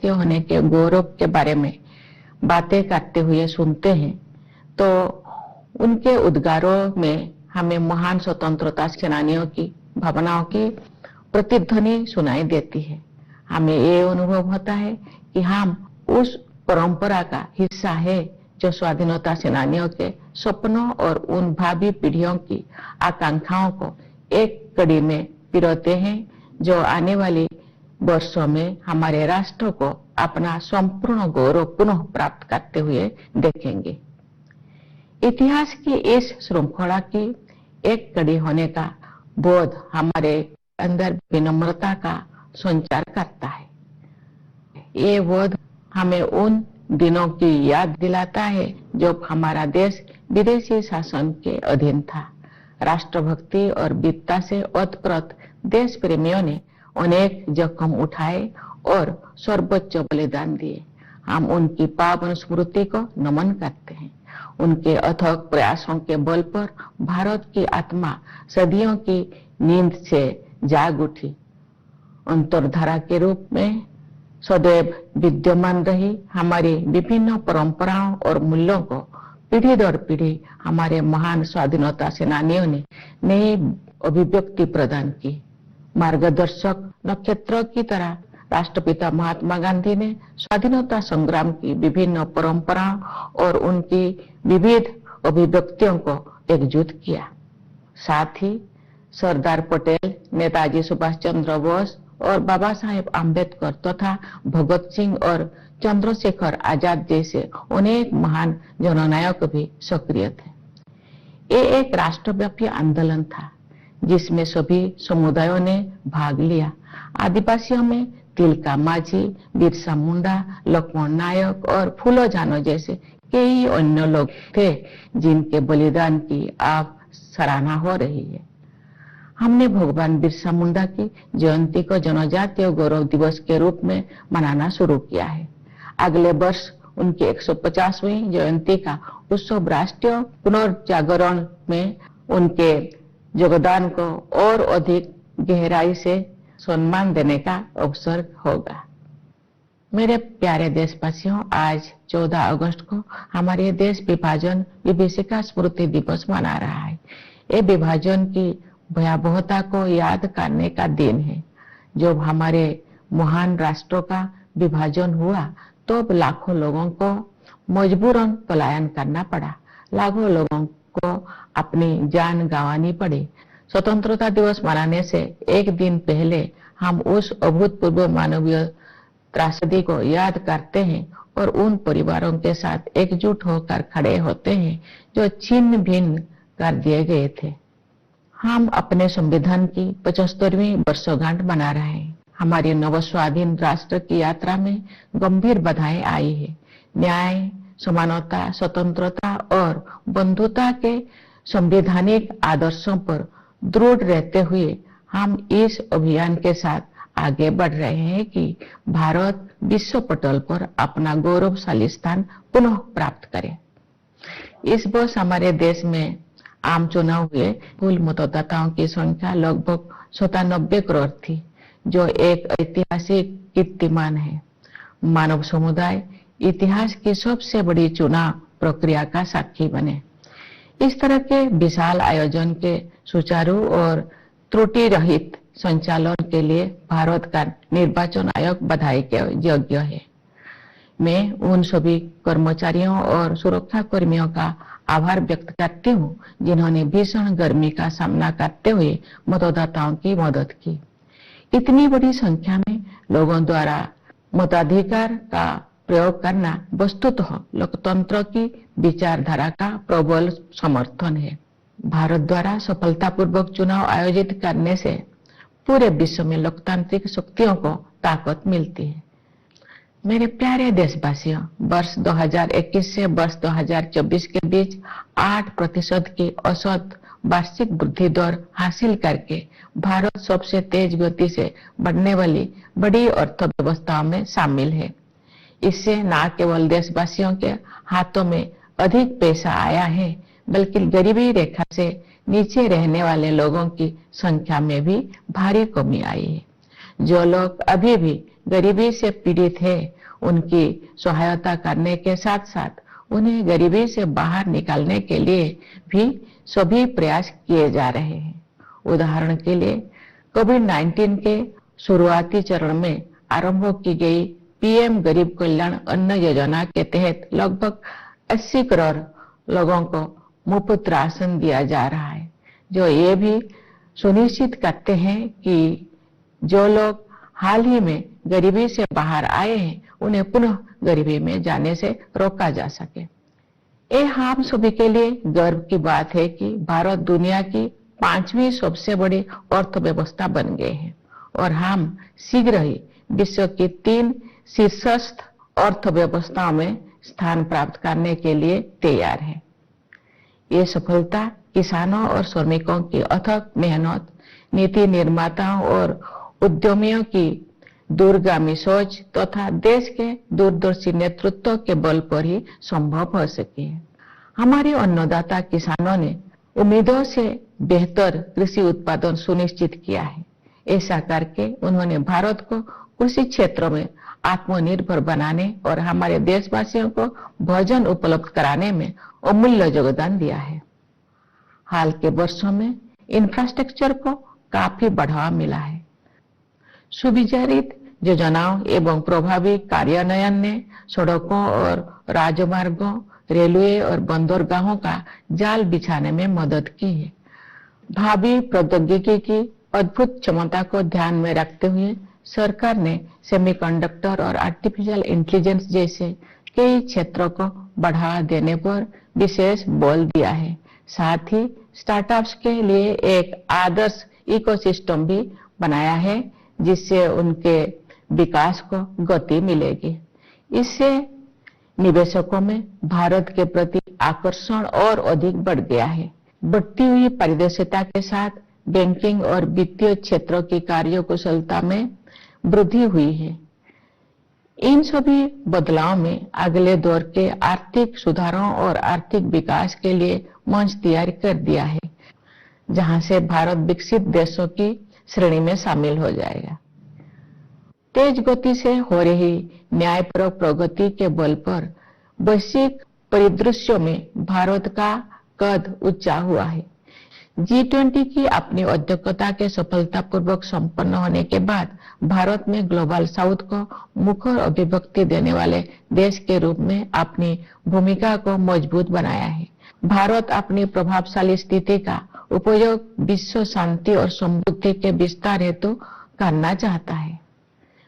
भारतीय होने के गौरव के बारे में बातें करते हुए सुनते हैं तो उनके उद्गारों में हमें महान स्वतंत्रता सेनानियों की भावनाओं की प्रतिध्वनि सुनाई देती है। हमें ये अनुभव होता है कि हम उस परंपरा का हिस्सा है जो स्वाधीनता सेनानियों के सपनों और उन भावी पीढ़ियों की आकांक्षाओं को एक कड़ी में पिरोते हैं, जो आने वाली वर्षों में हमारे राष्ट्र को अपना संपूर्ण गौरव पुनः प्राप्त करते हुए देखेंगे। इतिहास की इस श्रृंखला की एक कड़ी होने का बोध हमारे अंदर विनम्रता का संचार करता है। ये बोध हमें उन दिनों की याद दिलाता है जब हमारा देश विदेशी शासन के अधीन था। राष्ट्रभक्ति और वीरता से ओतप्रोत देश प्रेमियों ने अनेक जोखिम उठाए और सर्वोच्च बलिदान दिए। हम उनकी पावन स्मृति को नमन करते हैं। उनके अथक प्रयासों के बल पर भारत की आत्मा सदियों की नींद से जाग उठी। अंतरधारा के रूप में सदैव विद्यमान रही हमारी विभिन्न परंपराओं और मूल्यों को पीढ़ी दर पीढ़ी हमारे महान स्वाधीनता सेनानियों ने नई अभिव्यक्ति प्रदान की। मार्गदर्शक नक्षत्र की तरह राष्ट्रपिता महात्मा गांधी ने स्वाधीनता संग्राम की विभिन्न परंपराओं और उनकी विविध अभिव्यक्तियों को एकजुट किया। साथ ही सरदार पटेल, नेताजी सुभाष चंद्र बोस और बाबा साहेब आम्बेडकर तथा भगत सिंह और चंद्रशेखर आजाद जैसे अनेक महान जननायक भी सक्रिय थे। ये एक राष्ट्रव्यापी आंदोलन था जिसमें सभी समुदायों ने भाग लिया। आदिवासियों में तिलका माझी, बिरसा मुंडा, लक्ष्मण नायक और फूलो जानो जैसे कई अन्य लोग थे जिनके बलिदान की आप सराहना हो रही है। हमने भगवान बिरसा मुंडा की जयंती को जनजातीय गौरव दिवस के रूप में मनाना शुरू किया है। अगले वर्ष उनकी 150वीं जयंती का उत्सव राष्ट्रीय पुनर्जागरण में उनके योगदान को और अधिक गहराई से सम्मान देने का अवसर होगा। मेरे प्यारे देशवासियों, आज 14 अगस्त को हमारे देश विभाजन विभीषिका स्मृति दिवस मना रहा है। ये विभाजन की भयावहता को याद करने का दिन है। जब हमारे महान राष्ट्रों का विभाजन हुआ तो लाखों लोगों को मजबूरन पलायन करना पड़ा। लाखों लोगों को अपनी जान गंवानी पड़ी। स्वतंत्रता दिवस मनाने से एक दिन पहले हम उस अभूतपूर्व मानवीय त्रासदी को याद करते हैं और उन परिवारों के साथ एकजुट होकर खड़े होते हैं जो छिन्न भिन्न कर दिए गए थे। हम अपने संविधान की 75वीं वर्षगांठ मना रहे हैं। हमारी नवस्वाधीन राष्ट्र की यात्रा में गंभीर बाधाएं आई है। न्याय, समानता, स्वतंत्रता और बंधुता के संवैधानिक आदर्शों पर दृढ़ रहते हुए हम इस अभियान के साथ आगे बढ़ रहे हैं कि भारत विश्व पटल पर अपना गौरवशाली स्थान पुनः प्राप्त करे। इस वर्ष हमारे देश में आम चुनाव हुए। कुल मतदाताओं की संख्या लगभग 97 करोड़ थी, जो एक ऐतिहासिक कीर्तिमान है। मानव समुदाय इतिहास की सबसे बड़ी चुनाव प्रक्रिया का साक्षी बने। इस तरह के विशाल आयोजन के सुचारू और त्रुटि रहित संचालन के लिए भारत का निर्वाचन आयोग बधाई के योग्य है। मैं उन सभी कर्मचारियों और सुरक्षा कर्मियों का आभार व्यक्त करती हूँ जिन्होंने भीषण गर्मी का सामना करते हुए मतदाताओं की मदद की। इतनी बड़ी संख्या में लोगों द्वारा मताधिकार का प्रयोग करना वस्तुतः लोकतंत्र की विचारधारा का प्रबल समर्थन है। भारत द्वारा सफलतापूर्वक चुनाव आयोजित करने से पूरे विश्व में लोकतांत्रिक शक्तियों को ताकत मिलती है। मेरे प्यारे देशवासियों, वर्ष 2021 से वर्ष 2024 के बीच 8% की औसत वार्षिक वृद्धि दर हासिल करके भारत सबसे तेज गति से बढ़ने वाली बड़ी अर्थव्यवस्थाओं में शामिल है। इससे न केवल देशवासियों के हाथों में अधिक पैसा आया है, बल्कि गरीबी रेखा से नीचे रहने वाले लोगों की संख्या में भी भारी कमी आई है। जो लोग अभी भी गरीबी से पीड़ित है उनकी सहायता करने के साथ साथ उन्हें गरीबी से बाहर निकालने के लिए भी सभी प्रयास किए जा रहे हैं। उदाहरण के लिए कोविड-19 के शुरुआती चरण में आरंभ की गई पीएम गरीब कल्याण अन्न योजना के तहत लगभग 80 करोड़ लोगों को मुफ्त राशन दिया जा रहा है, जो ये भी सुनिश्चित करते हैं कि जो लोग हाल ही में गरीबी से बाहर आए हैं उन्हें पुनः गरीबी में जाने से रोका जा सके। ये हम सभी के लिए गर्व की बात है कि भारत दुनिया की 5वीं सबसे बड़ी अर्थव्यवस्था बन गए हैं और हम शीघ्र ही विश्व की 3 शीर्षस्थ अर्थव्यवस्थाओं में स्थान प्राप्त करने के लिए तैयार है। ये सफलता किसानों और श्रमिकों की अथक मेहनत, नीति निर्माताओं और उद्यमियों की दूरगामी सोच तथा देश के दूरदर्शी नेतृत्व के बल पर ही संभव हो सकी है। हमारे अन्नदाता किसानों ने उम्मीदों से बेहतर कृषि उत्पादन सुनिश्चित किया है। ऐसा करके उन्होंने भारत को कृषि क्षेत्र में आत्मनिर्भर बनाने और हमारे देशवासियों को भोजन उपलब्ध कराने में अमूल्य योगदान दिया है। हाल के वर्षों में इंफ्रास्ट्रक्चर को काफी बढ़ावा मिला है। सुविचारित योजनाओं एवं प्रभावी कार्यान्वयन ने सड़कों और राजमार्गों, रेलवे और बंदरगाहों का जाल बिछाने में मदद की है। भावी प्रौद्योगिकी की अद्भुत क्षमता को ध्यान में रखते हुए सरकार ने सेमीकंडक्टर और आर्टिफिशियल इंटेलिजेंस जैसे कई क्षेत्रों को बढ़ावा देने पर विशेष बल दिया है। साथ ही स्टार्टअप्स के लिए एक आदर्श इकोसिस्टम भी बनाया है, जिससे उनके विकास को गति मिलेगी। इससे निवेशकों में भारत के प्रति आकर्षण और अधिक बढ़ गया है। बढ़ती हुई पारदर्शिता के साथ बैंकिंग और वित्तीय क्षेत्रों की कार्यकुशलता में वृद्धि हुई है। इन सभी बदलाव में अगले दौर के आर्थिक सुधारों और आर्थिक विकास के लिए मंच तैयार कर दिया है, जहां से भारत विकसित देशों की श्रेणी में शामिल हो जाएगा। तेज गति से हो रही न्यायपरक प्रगति के बल पर वैश्विक परिदृश्यों में भारत का कद ऊंचा हुआ है। G20 की अपनी अध्यक्षता के सफलतापूर्वक संपन्न होने के बाद भारत में ग्लोबल साउथ को मुखर अभिव्यक्ति देने वाले देश के रूप में अपनी भूमिका को मजबूत बनाया है। भारत अपनी प्रभावशाली स्थिति का उपयोग विश्व शांति और समृद्धि के विस्तार हेतु करना चाहता है।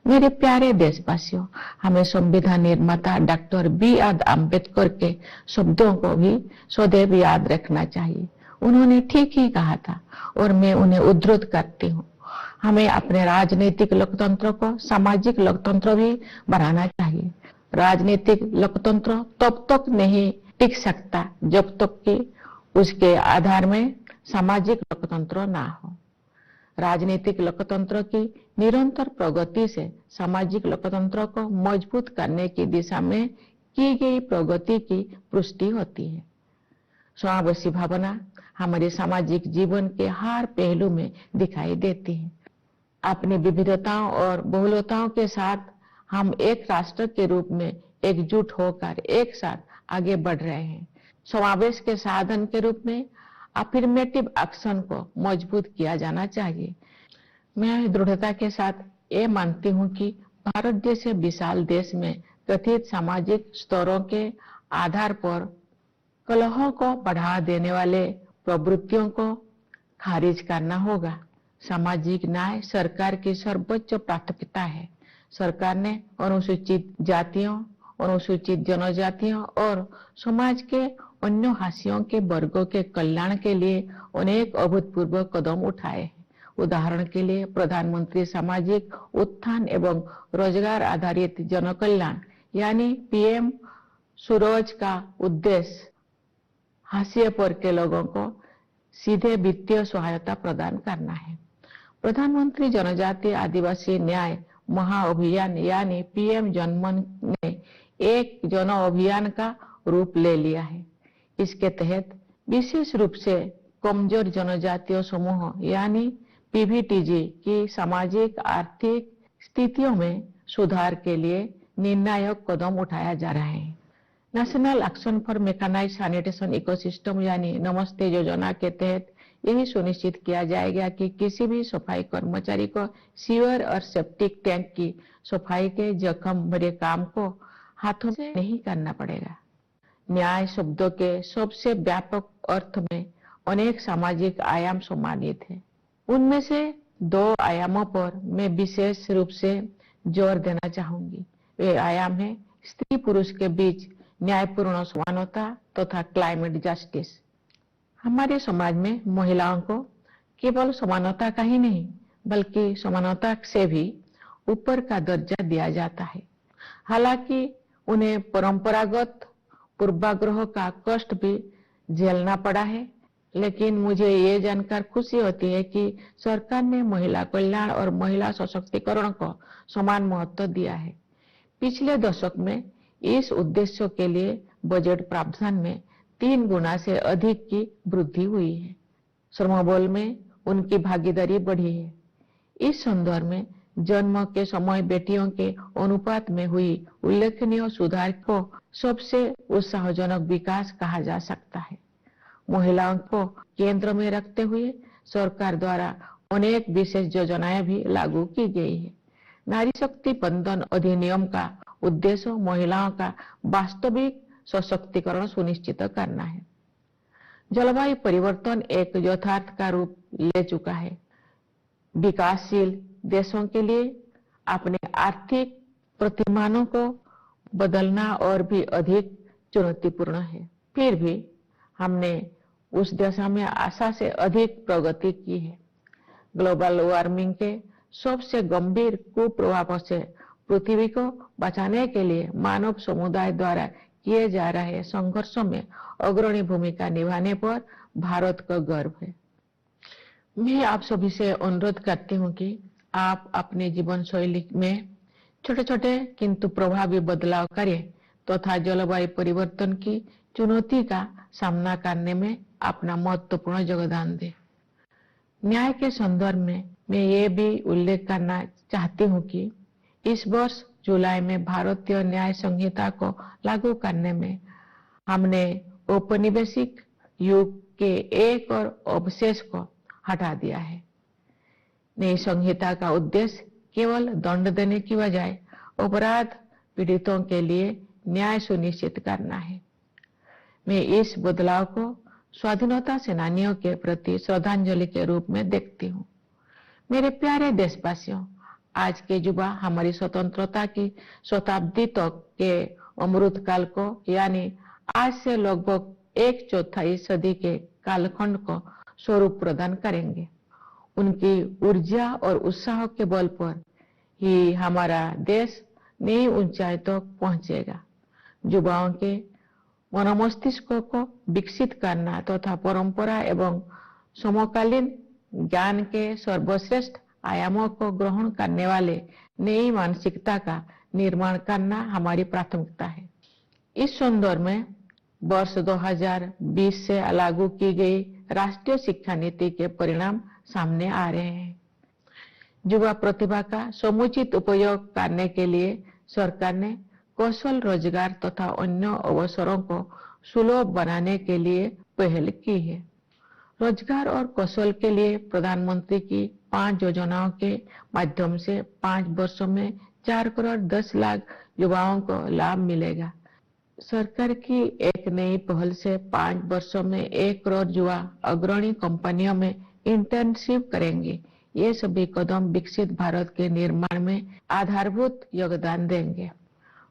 मेरे प्यारे देशवासियों, हमें संविधान निर्माता डॉक्टर B.R. अम्बेडकर के शब्दों को भी सदैव याद रखना चाहिए। उन्होंने ठीक ही कहा था और मैं उन्हें उद्धृत करती हूँ। हमें अपने राजनीतिक लोकतंत्र को सामाजिक लोकतंत्र भी बनाना चाहिए। राजनीतिक लोकतंत्र तब तक नहीं टिक सकता जब तक कि उसके आधार में सामाजिक लोकतंत्र ना हो। राजनीतिक लोकतंत्र की निरंतर प्रगति से सामाजिक लोकतंत्र को मजबूत करने की दिशा में की गई प्रगति की पुष्टि होती है। समावेशी भावना हमारे सामाजिक जीवन के हर पहलू में दिखाई देती है। अपनी विविधताओं और बहुलताओं के साथ हम एक राष्ट्र के रूप में एकजुट होकर एक साथ आगे बढ़ रहे हैं। समावेश के साधन के रूप में अफर्मेटिव एक्शन को मजबूत किया जाना चाहिए। मैं दृढ़ता के साथ ये मानती हूँ कि भारत जैसे विशाल देश में कथित सामाजिक स्तरों के आधार पर कलहों को बढ़ा देने वाले प्रवृत्तियों को खारिज करना होगा। सामाजिक न्याय सरकार की सर्वोच्च प्राथमिकता है। सरकार ने अनुसूचित जातियों, अनुसूचित जनजातियों और समाज के अन्य हाशियों के वर्गों के कल्याण के लिए अनेक अभूतपूर्व कदम उठाए हैं। उदाहरण के लिए प्रधानमंत्री सामाजिक उत्थान एवं रोजगार आधारित जन कल्याण यानी PM सूरज का उद्देश्य हाशिए पर के लोगों को सीधे वित्तीय सहायता प्रदान करना है। प्रधानमंत्री जनजातीय आदिवासी न्याय महाअभियान यानी PM जनमन ने एक जन अभियान का रूप ले लिया है। इसके तहत विशेष रूप से कमजोर जनजातीय समूह यानी PVTG की सामाजिक आर्थिक स्थितियों में सुधार के लिए निर्णायक कदम उठाया जा रहा है। National action for mechanised sanitation ecosystem यानी नमस्ते योजना के तहत यही सुनिश्चित किया जाएगा कि किसी भी सफाई कर्मचारी को सीवर और सेप्टिक टैंक की सफाई के जख्म भरे काम को हाथों से नहीं करना पड़ेगा। न्याय शब्दों के सबसे व्यापक अर्थ में अनेक सामाजिक आयाम सम्मानित है। उनमें से 2 आयामों पर मैं विशेष रूप से जोर देना चाहूंगी। वे आयाम है स्त्री पुरुष के बीच न्यायपूर्ण समानता तथा क्लाइमेट जस्टिस। हमारे समाज में महिलाओं को केवल समानता का ही नहीं बल्कि समानता से भी ऊपर का दर्जा दिया जाता है। हालांकि उन्हें परंपरागत पूर्वाग्रह का कष्ट भी झेलना पड़ा है, लेकिन मुझे ये जानकर खुशी होती है कि सरकार ने महिला कल्याण और महिला सशक्तिकरण को समान महत्व दिया है। पिछले दशक में इस उद्देश्य के लिए बजट प्रावधान में 3 गुना से अधिक की वृद्धि हुई है। श्रमबल में उनकी भागीदारी बढ़ी है। इस संदर्भ में जन्म के समय बेटियों के अनुपात में हुई उल्लेखनीय सुधार को सबसे उत्साहजनक विकास कहा जा सकता है। महिलाओं को केंद्र में रखते हुए सरकार द्वारा अनेक विशेष योजनाएं भी लागू की गई है। नारी शक्ति बंधन अधिनियम का उद्देश्य महिलाओं का वास्तविक सशक्तिकरण सुनिश्चित करना है। जलवायु परिवर्तन एक यथार्थ का रूप ले चुका है। विकासशील देशों के लिए अपने आर्थिक प्रतिमानों को बदलना और भी अधिक चुनौतीपूर्ण है। फिर भी हमने उस दिशा में आशा से अधिक प्रगति की है। ग्लोबल वार्मिंग के सबसे गंभीर कुप्रभावों से पृथ्वी को बचाने के लिए मानव समुदाय द्वारा किए जा रहे संघर्षों में अग्रणी भूमिका निभाने पर भारत का गर्व है। मैं आप सभी से अनुरोध करती हूँ कि आप अपने जीवन शैली में छोटे छोटे किंतु प्रभावी बदलाव करें तथा जलवायु परिवर्तन की चुनौती का सामना करने में अपना महत्वपूर्ण योगदान दें। न्याय के संदर्भ में मैं ये भी उल्लेख करना चाहती हूँ कि इस वर्ष जुलाई में भारतीय न्याय संहिता को लागू करने में हमने औपनिवेशिक युग के एक और अवशेष को हटा दिया है। नई संहिता का उद्देश्य केवल दंड देने की बजाय अपराध पीड़ितों के लिए न्याय सुनिश्चित करना है। मैं इस बदलाव को स्वाधीनता सेनानियों के प्रति श्रद्धांजलि के रूप में देखती हूँ। मेरे प्यारे देशवासियों, आज के युवा हमारी स्वतंत्रता की शताब्दी तक के अमृत काल को यानी आज से लगभग 1/4 सदी के कालखंड को स्वरूप प्रदान करेंगे। उनकी ऊर्जा और उत्साह के बल पर ही हमारा देश नई ऊंचाई तक पहुंचेगा। युवाओं के मनोमस्तिष्क को विकसित करना तथा परंपरा एवं समकालीन ज्ञान के सर्वश्रेष्ठ आयामों को ग्रहण करने वाले नई मानसिकता का निर्माण करना हमारी प्राथमिकता है। इस संदर्भ में वर्ष 2020 से लागू की गई राष्ट्रीय शिक्षा नीति के परिणाम सामने आ रहे हैं। युवा प्रतिभा का समुचित उपयोग करने के लिए सरकार ने कौशल रोजगार तथा अन्य अवसरों को सुलभ बनाने के लिए पहल की है। रोजगार और कौशल के लिए प्रधानमंत्री की 5 योजनाओं के माध्यम से 5 वर्षों में 4 करोड़ 10 लाख युवाओं को लाभ मिलेगा। सरकार की एक नई पहल से 5 वर्षों में 1 करोड़ युवा अग्रणी कंपनियों में इंटर्नशिप करेंगे। ये सभी कदम विकसित भारत के निर्माण में आधारभूत योगदान देंगे।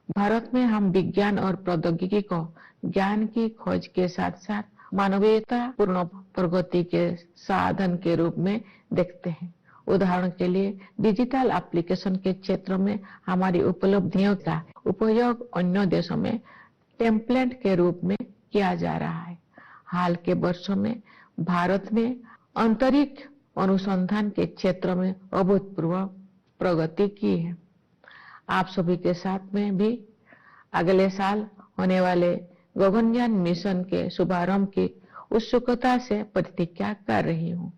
भारत में हम विज्ञान और प्रौद्योगिकी को ज्ञान की खोज के साथ साथ मानवीयता पूर्ण प्रगति के साधन के रूप में देखते हैं। उदाहरण के लिए डिजिटल एप्लीकेशन के क्षेत्र में हमारी उपलब्धियों का उपयोग अन्य देशों में टेम्पलेट के रूप में किया जा रहा है। हाल के वर्षों में भारत ने अंतरिक्ष अनुसंधान के क्षेत्र में अभूतपूर्व प्रगति की है। आप सभी के साथ में भी अगले साल होने वाले गगनयान मिशन के शुभारंभ की उत्सुकता से प्रतीक्षा कर रही हूँ।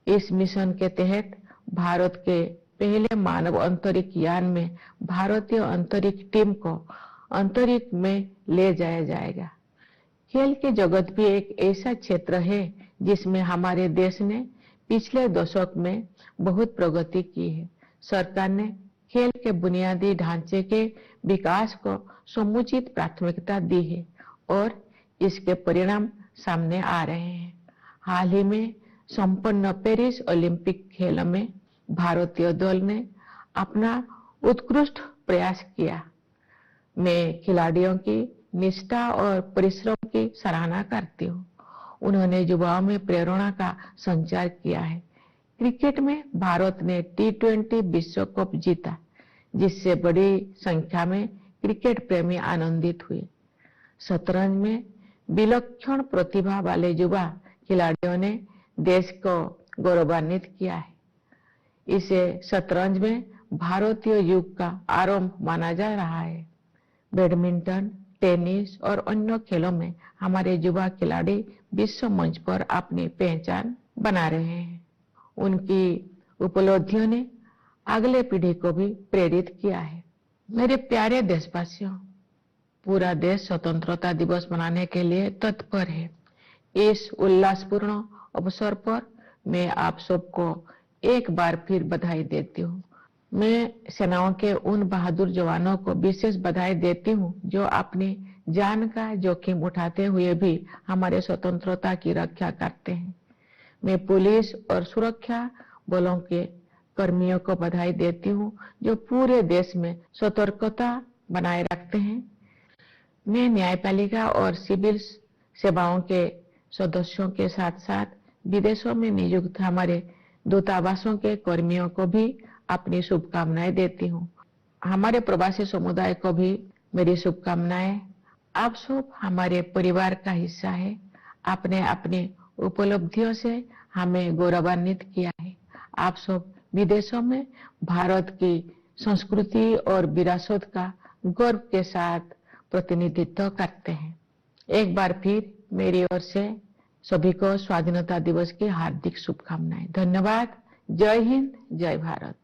इस मिशन के तहत भारत के पहले मानव अंतरिक्ष यान में भारतीय अंतरिक्ष टीम को अंतरिक्ष में ले जाया जाएगा। खेल के जगत भी एक ऐसा क्षेत्र है जिसमें हमारे देश ने पिछले दशक में बहुत प्रगति की है। सरकार ने खेल के बुनियादी ढांचे के विकास को समुचित प्राथमिकता दी है और इसके परिणाम सामने आ रहे हैं। हाल ही में संपन्न पेरिस ओलंपिक खेलों में भारतीय दल ने अपना उत्कृष्ट प्रयास किया। मैं खिलाड़ियों की निष्ठा और परिश्रम की सराहना करती हूँ। उन्होंने युवाओं में प्रेरणा का संचार किया है। क्रिकेट में भारत ने T20 विश्व कप जीता, जिससे बड़ी संख्या में क्रिकेट प्रेमी आनंदित हुए। शतरंज में विलक्षण प्रतिभा वाले युवा खिलाड़ियों ने देश को गौरवान्वित किया है। इसे शतरंज में भारतीय युग का आरंभ माना जा रहा है। बैडमिंटन, टेनिस और अन्य खेलों में हमारे युवा खिलाड़ी विश्व मंच पर अपनी पहचान बना रहे हैं। उनकी उपलब्धियों ने अगले पीढ़ी को भी प्रेरित किया है। मेरे प्यारे देशवासियों, पूरा देश स्वतंत्रता दिवस मनाने के लिए तत्पर है। इस उल्लासपूर्ण अवसर पर मैं आप सबको एक बार फिर बधाई देती हूँ। मैं सेनाओं के उन बहादुर जवानों को विशेष बधाई देती हूँ जो अपनी जान का जोखिम उठाते हुए भी हमारे स्वतंत्रता की रक्षा करते हैं। मैं पुलिस और सुरक्षा बलों के कर्मियों को बधाई देती हूँ जो पूरे देश में सतर्कता बनाए रखते हैं। मैं न्यायपालिका और सिविल सेवाओं के सदस्यों के साथ साथ विदेशों में नियुक्त हमारे दूतावासों के कर्मियों को भी अपनी शुभकामनाएं देती हूँ। हमारे प्रवासी समुदाय को भी मेरी शुभकामनाएं। आप सब हमारे परिवार का हिस्सा है। आपने अपनी उपलब्धियों से हमें गौरवान्वित किया है। आप सब विदेशों में भारत की संस्कृति और विरासत का गर्व के साथ प्रतिनिधित्व करते हैं। एक बार फिर मेरी ओर से सभी को स्वाधीनता दिवस की हार्दिक शुभकामनाएं। धन्यवाद। जय हिंद, जय भारत।